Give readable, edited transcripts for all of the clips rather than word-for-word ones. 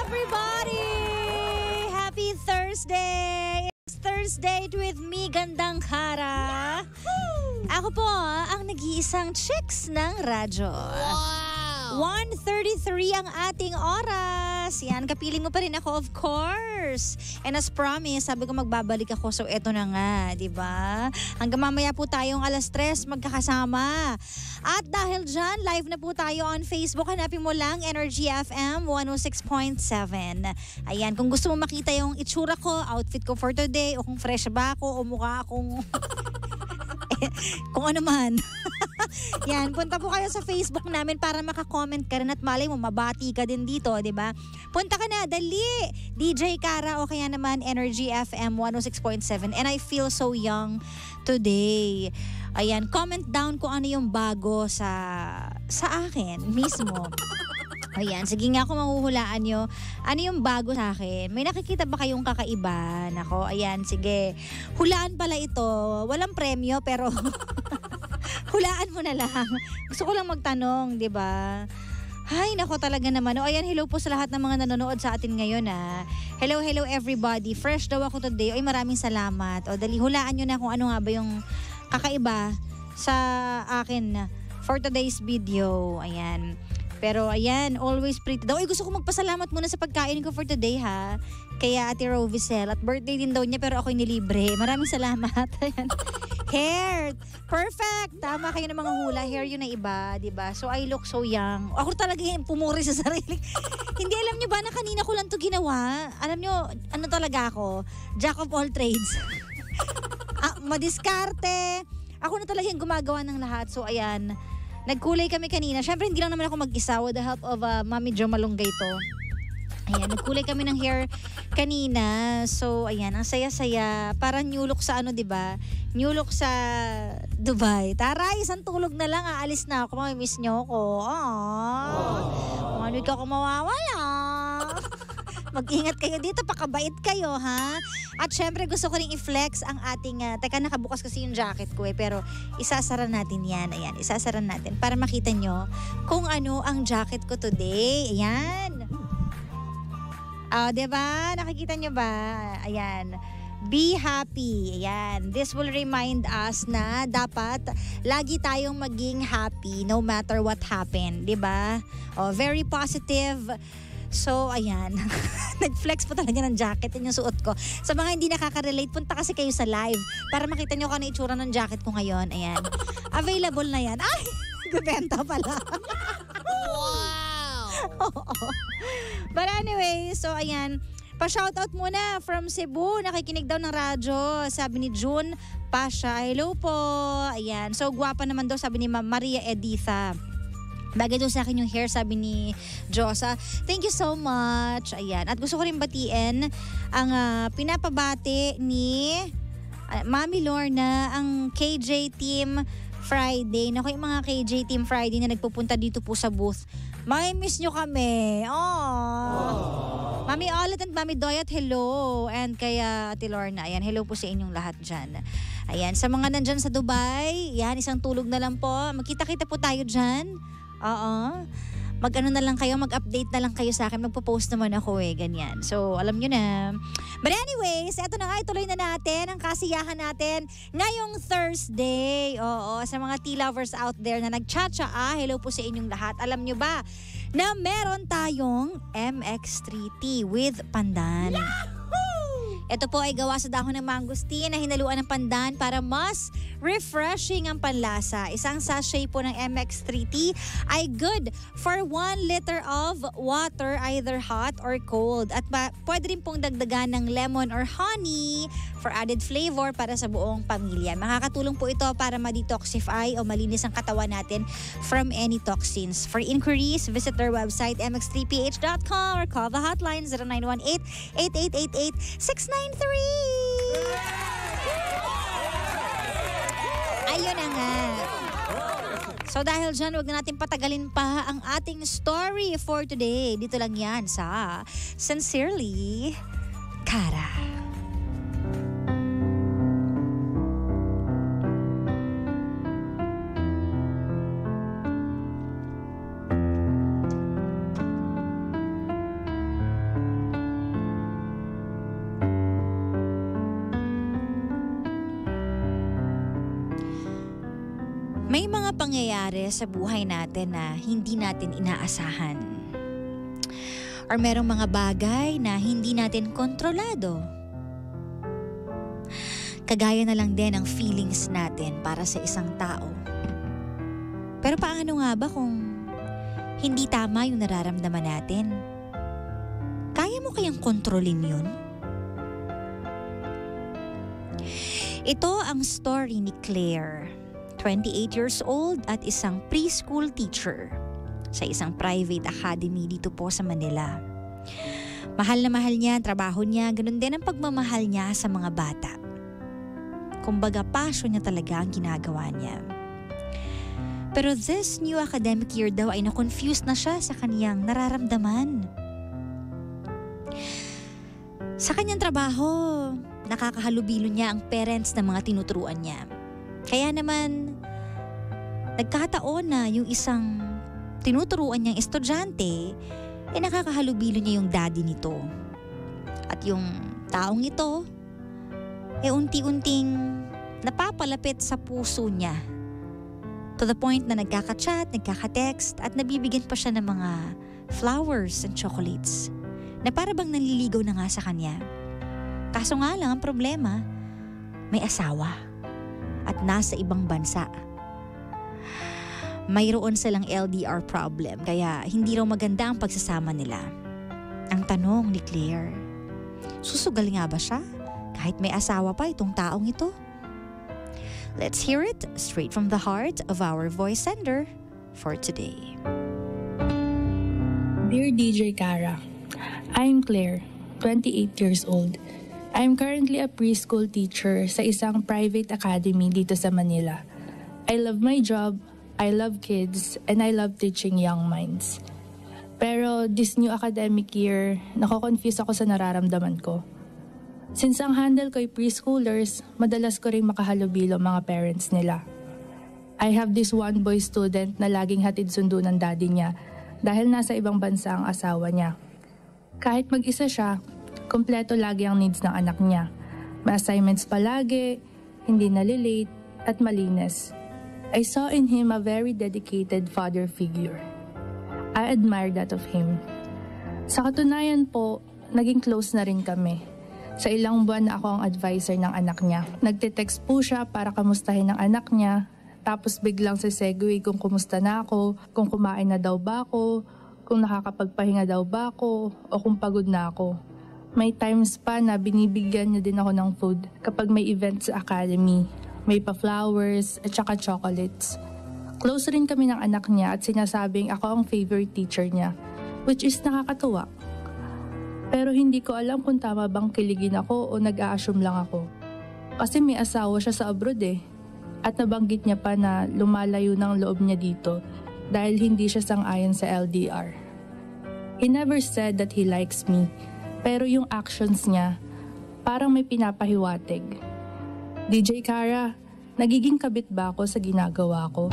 everybody! Happy Thursday! It's Thursday with me, Gandang Kara. Ako po ang nag-iisang chicks ng radyo. Wow! 1:33 ang ating oras. Yan, kapiling mo pa rin ako, of course. And as promised, sabi ko magbabalik ako. So eto na nga, di ba? Hanggang mamaya po tayong 3:00 magkakasama. At dahil dyan, live na po tayo on Facebook. Hanapin mo lang Energy FM 106.7. Ayan, kung gusto mo makita yung itsura ko, outfit ko for today, o kung fresh ba ako, o mukha akong kung ano man. Yan, punta po kayo sa Facebook namin para makakomment ka rin at malay mo, mabati ka din dito, di ba? Punta ka na, dali! DJ Kara o kaya naman Energy FM 106.7. And I feel so young today. Ayan, comment down kung ano yung bago sa akin mismo. Ayan, sige nga kung mahuhulaan nyo, ano yung bago sa akin? May nakikita ba kayong kakaiba? Nako, ayan, sige. Hulaan pala ito. Walang premyo, pero hulaan mo na lang. Gusto ko lang magtanong, di ba? Ay, nako talaga naman. O ayan, hello po sa lahat ng mga nanonood sa atin ngayon Hello everybody. Fresh daw ako today. Ay, maraming salamat. O dali, hulaan nyo na kung ano nga ba yung kakaiba sa akin for today's video. Ayan. Pero ayan, always pretty daw. Ay, gusto ko magpasalamat muna sa pagkain ko for today Kaya Ate Rovicel. At birthday din daw niya pero ako'y nilibre. Maraming salamat. Ayan. Hair! Perfect! Tama kayo ng mga hula. Hair yun na iba, diba? So I look so young. Ako talaga yung pumuri sa sarili. Hindi, alam nyo ba na kanina ko lang to ginawa? Alam nyo, ano talaga ako? Jack of all trades. Madiskarte. Ako na talaga yung gumagawa ng lahat. So ayan. Nagkulay kami kanina. Siyempre, hindi lang naman ako mag-isa with the help of Mami Jo Malunggay to. Ayan, nagkulay kami ng hair kanina. So, ayan, ang saya-saya. Parang new look sa diba? New look sa Dubai. Tara, isang tulog na lang. Aalis na ako. Mamimiss nyo ako. Ano ka ako mawawala? Mag-ingat kayo dito, pakabait kayo, At syempre gusto ko rin i-flex ang ating, teka nakabukas kasi yung jacket ko pero isasara natin yan, ayan, isasara natin para makita nyo kung ano ang jacket ko today, ayan. Diba? Nakikita nyo ba? Ayan. Be happy. Ayan. This will remind us na dapat lagi tayong maging happy no matter what happened, diba? Very positive. So, ayan. Nag-flex po talaga ng jacket. Yun yung suot ko. Sa mga hindi nakaka-relate, punta kasi kayo sa live para makita nyo kung ano itsura ng jacket ko ngayon. Ayan. Available na yan. Ay! Bebenta pala. Wow! But anyway, so ayan. Pa-shoutout muna from Cebu. Nakikinig daw ng radyo. Sabi ni June Pasha. Hello po. Ayan. So, gwapa naman daw, sabi ni Maria Editha. Bagay doon sa akin yung hair, sabi ni Josa. Thank you so much. Ayan. At gusto ko rin batiin ang pinapabati ni Mami Lorna, ang KJ Team Friday. Naku, yung mga KJ Team Friday na nagpupunta dito po sa booth. May miss nyo kami. Oh. Mami Olet and Mami Doyat, hello. And kaya Ate Lorna, ayan, hello po sa inyong lahat dyan. Ayan, sa mga nandyan sa Dubai, yan, isang tulog na lang po. Magkita-kita po tayo dyan. Oo. Mag-ano na lang kayo, mag-update na lang kayo sa akin. Magpo-post naman ako ganyan. So, alam nyo na. But anyways, eto na nga, ituloy na natin ang kasiyahan natin ngayong Thursday. Oo, sa mga tea lovers out there na nag-cha-cha, hello po sa inyong lahat. Alam nyo ba na meron tayong MX3 tea with pandan? Ito po ay gawa sa dahon ng mangosteen na hinaluan ng pandan para mas refreshing ang panlasa. Isang sachet po ng MX3 tea ay good for 1 liter of water, either hot or cold. At pwede rin pong dagdagan ng lemon or honey for added flavor para sa buong pamilya. Makakatulong po ito para ma-detoxify o malinis ang katawan natin from any toxins. For inquiries, visit their website mx3ph.com or call the hotline 0918-8888-693. Ayun na nga. So dahil dyan, huwag na natin patagalin pa ang ating story for today. Dito lang yan sa Sincerely, Kara. May mga pangyayari sa buhay natin na hindi natin inaasahan. Or merong mga bagay na hindi natin kontrolado. Kagaya na lang din ang feelings natin para sa isang tao. Pero paano nga ba kung hindi tama yung nararamdaman natin? Kaya mo kayang kontrolin yun? Ito ang story ni Claire, 28 years old at isang preschool teacher sa isang private academy dito po sa Manila. Mahal na mahal niya ang trabaho niya, ganun din ang pagmamahal niya sa mga bata. Kumbaga passion niya talaga ang ginagawa niya. Pero this new academic year daw ay na-confused na siya sa kaniyang nararamdaman. Sa kanyang trabaho, nakakahalubilo niya ang parents ng mga tinuturuan niya. Kaya naman, nagkataon na yung isang tinuturuan niyang estudyante, nakakahalubilo niya yung daddy nito. At yung taong ito, unti-unting napapalapit sa puso niya. To the point na nagkaka-chat, nagkaka-text at nabibigyan pa siya ng mga flowers and chocolates na para bang nanliligaw na nga sa kanya. Kaso nga lang ang problema, may asawa at nasa ibang bansa. Mayroon silang LDR problem kaya hindi raw maganda ang pagsasama nila. Ang tanong ni Claire, susugal nga ba siya kahit may asawa pa itong taong ito? Let's hear it straight from the heart of our voice sender for today. Dear DJ Kara, I'm Claire, 28 years old. I'm currently a preschool teacher sa isang private academy dito sa Manila. I love my job, I love kids, and I love teaching young minds. Pero this new academic year, nako-confuse ako sa nararamdaman ko. Since ang handle ko ay preschoolers, madalas ko ring makahalubilo mga parents nila. I have this one boy student na laging hatid sundo ng daddy niya dahil nasa ibang bansa ang asawa niya. Kahit mag-isa siya, kompleto lagi ang needs ng anak niya. May assignments palagi, hindi nalilate, at malinis. I saw in him a very dedicated father figure. I admire that of him. Sa katunayan po, naging close na rin kami. Sa ilang buwan na ako ang advisor ng anak niya. Nagte-text po siya para kamustahin ang anak niya. Tapos biglang sesegue kung kumusta na ako, kung kumain na daw ba ako, kung nakakapagpahinga daw ba ako, o kung pagod na ako. May times pa na binibigyan niya din ako ng food kapag may event sa academy. May pa-flowers at saka chocolates. Close rin kami ng anak niya at sinasabing ako ang favorite teacher niya, which is nakakatuwa. Pero hindi ko alam kung tama bang kiligin ako o nag-a-assume lang ako. Kasi may asawa siya sa abroad At nabanggit niya pa na lumalayo ng loob niya dito dahil hindi siya sang-ayon sa LDR. He never said that he likes me, pero yung actions niya parang may pinapahiwatig. DJ Kara, nagiging kabit ba ako sa ginagawa ko?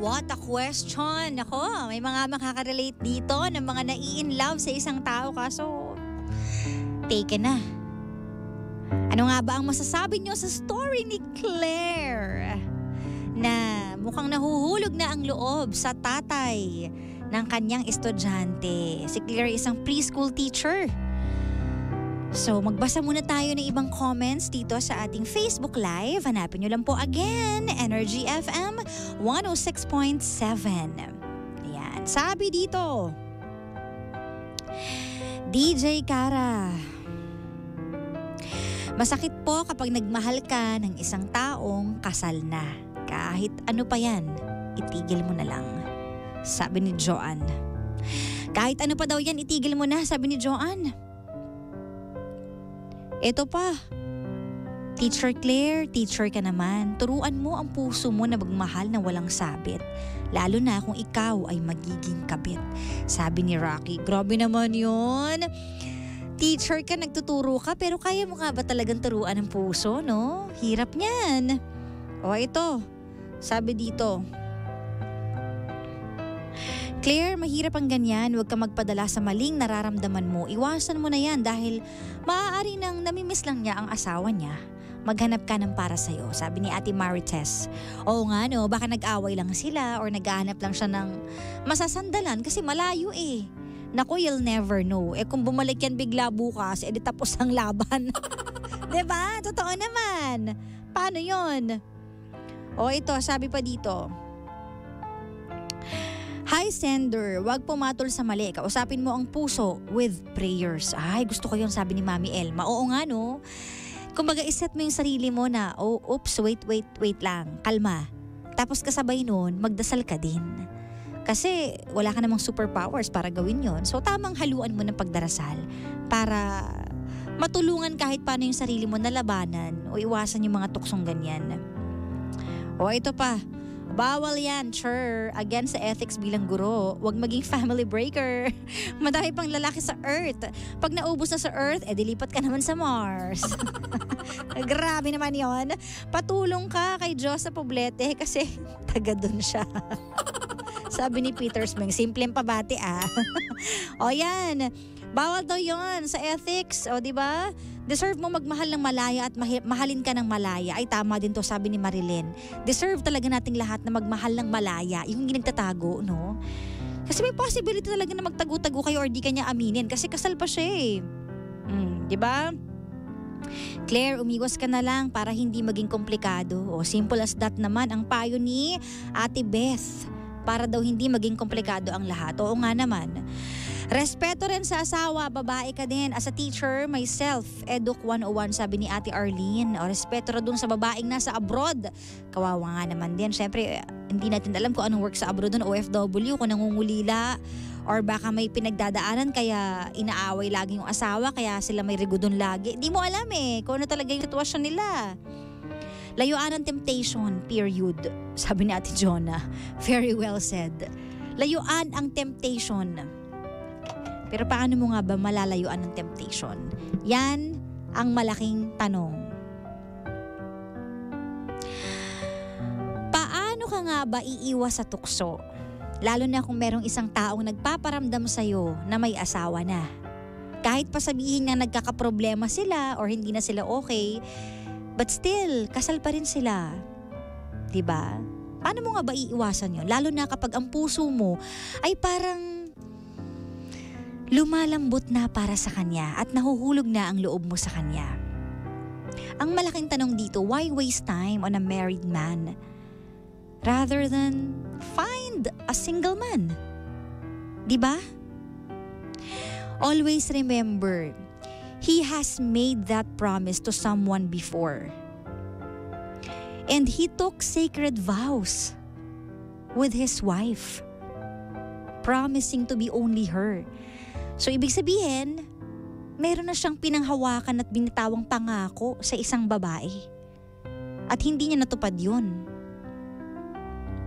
What a question! Ako, may mga makaka-relate dito ng mga nai-in-love sa isang tao kaso taken na. Ano nga ba ang masasabi niyo sa story ni Claire? Na mukhang nahuhulog na ang loob sa tatay ng kanyang estudyante. Si Claire isang preschool teacher. So magbasa muna tayo ng ibang comments dito sa ating Facebook Live. Hanapin nyo lang po again, Energy FM 106.7. Ayan, sabi dito, DJ Kara, masakit po kapag nagmahal ka ng isang taong kasal na. Kahit ano pa yan, itigil mo na lang. Sabi ni Joanne. Kahit ano pa daw yan, itigil mo na, sabi ni Joanne. Ito pa, Teacher Claire, teacher ka naman. Turuan mo ang puso mo na magmahal na walang sabit. Lalo na kung ikaw ay magiging kabit. Sabi ni Rocky, grabe naman yun. Teacher ka, nagtuturo ka, pero kaya mo nga ba talagang turuan ang puso, no? Hirap niyan. O ito, sabi dito, Claire, mahirap ang ganyan. Huwag ka magpadala sa maling nararamdaman mo. Iwasan mo na yan dahil maaari nang namimiss lang niya ang asawa niya. Maghanap ka ng para sa'yo, sabi ni Ate Marites. Oo nga no, baka nag-away lang sila or naghahanap lang siya ng masasandalan kasi malayo eh. Naku, you'll never know. Kung bumalik yan bigla bukas, edi tapos ang laban. Diba? Totoo naman. Paano yon? O ito, sabi pa dito. Hi sender, wag pumatol sa mali. Kausapin mo ang puso with prayers. Ay, gusto ko yun, sabi ni Mami Elma. Oo nga no. Kumbaga iset mo yung sarili mo na, oops, wait lang, kalma. Tapos kasabay nun, magdasal ka din. Kasi wala ka namang superpowers para gawin yon. So tamang haluan mo ng pagdarasal para matulungan kahit paano yung sarili mo na labanan o iwasan yung mga tuksong ganyan. O ito pa. Bawal yan, sure. Again sa ethics bilang guro, huwag maging family breaker. Madami pang lalaki sa Earth. Pag naubos na sa Earth, dilipat ka naman sa Mars. Grabe naman yon. Patulong ka kay Diyos sa Poblete kasi taga dun siya. Sabi ni Peter Smeng, simpleng pabati O yan, bawal daw yon sa ethics. O diba? Deserve mo magmahal ng malaya at mahalin ka ng malaya. Ay tama din to, sabi ni Marilyn. Deserve talaga nating lahat na magmahal ng malaya. Yung hindi nagtatago, no? Kasi may possibility talaga na magtago-tago kayo or di kanya aminin kasi kasal pa siya eh. Diba? Claire, umiwas ka na lang para hindi maging komplikado. O simple as that naman ang payo ni Ate Beth. Para daw hindi maging komplikado ang lahat. Oo nga naman. Respeto rin sa asawa, babae ka din. As a teacher, myself, Eduk 101, sabi ni Ate Arlene. O respeto rin dun sa babaeng nasa abroad. Kawawa nga naman din. Siyempre, hindi natin alam kung anong work sa abroad dun, OFW, kung nangungulila. Or baka may pinagdadaanan kaya inaaway lagi yung asawa, kaya sila may rigo dun lagi. Di mo alam kung ano talaga yung sitwasyon nila. Layuan ng temptation, period. Sabi ni Ate Jonah. Very well said. Layuan ang temptation. Pero paano mo nga ba malalayuan ng temptation? Yan ang malaking tanong. Paano ka nga ba iiwas sa tukso? Lalo na kung merong isang taong nagpaparamdam sa'yo na may asawa na. Kahit pa sabihin na nagkakaproblema sila or hindi na sila okay, but still, kasal pa rin sila. Diba? Paano mo nga ba iiwasan yun? Lalo na kapag ang puso mo ay parang lumalambot na para sa kanya at nahuhulog na ang loob mo sa kanya. Ang malaking tanong dito, why waste time on a married man rather than find a single man? Diba? Always remember, he has made that promise to someone before. And he took sacred vows with his wife, promising to be only her. So ibig sabihin, meron na siyang pinanghawakan at binitawang pangako sa isang babae. At hindi niya natupad yun.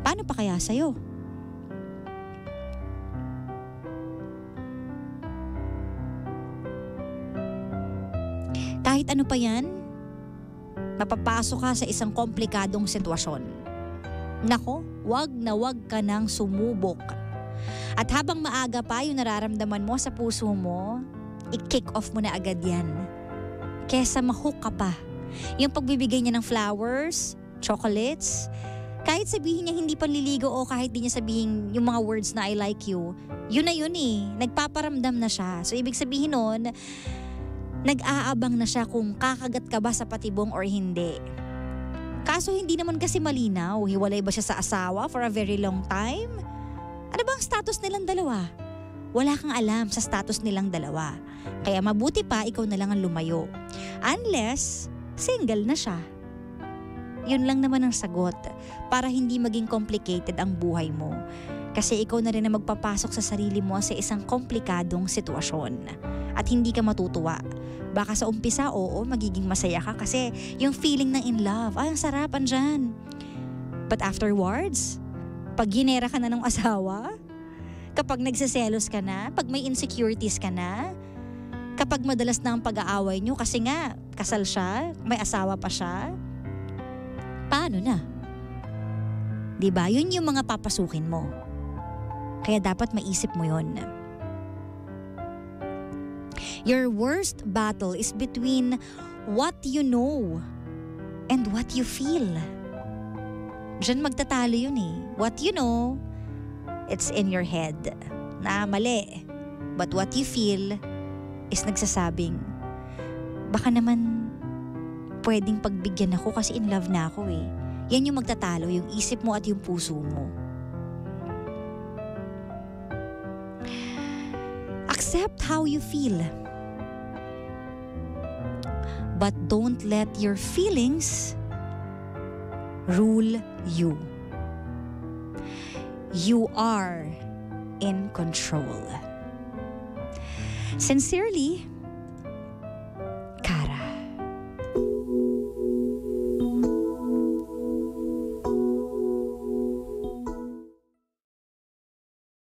Paano pa kaya sa'yo? Kahit ano pa yan, mapapasok ka sa isang komplikadong sitwasyon. Nako, wag na wag ka nang sumubok. At habang maaga pa yung nararamdaman mo sa puso mo, i-kick off mo na agad yan. Kesa ma-hook ka pa. Yung pagbibigay niya ng flowers, chocolates, kahit sabihin niya hindi panliligo o kahit di niya sabihin yung mga words na I like you, yun na yun nagpaparamdam na siya. So ibig sabihin nun, nag-aabang na siya kung kakagat ka ba sa patibong or hindi. Kaso hindi naman kasi malinaw, hiwalay ba siya sa asawa for a very long time? Ano ba ang status nilang dalawa? Wala kang alam sa status nilang dalawa. Kaya mabuti pa ikaw na lang ang lumayo. Unless, single na siya. Yun lang naman ang sagot para hindi maging complicated ang buhay mo. Kasi ikaw na rin ang magpapasok sa sarili mo sa isang komplikadong sitwasyon. At hindi ka matutuwa. Baka sa umpisa, oo, magiging masaya ka kasi yung feeling ng in love, ay ang sarap andyan. But afterwards, pag ginera ka na ng asawa, kapag nagsiselos ka na, pag may insecurities ka na, kapag madalas na ang pag-aaway nyo kasi nga kasal siya, may asawa pa siya, paano na? Diba? Yun yung mga papasukin mo. Kaya dapat maisip mo yon. Your worst battle is between what you know and what you feel. Diyan magtatalo yun eh. What you know, it's in your head. Na mali. But what you feel is nagsasabing, baka naman pwedeng pagbigyan ako kasi in love na ako eh. Yan yung magtatalo, yung isip mo at yung puso mo. Accept how you feel. But don't let your feelings rule you. You are in control. Sincerely,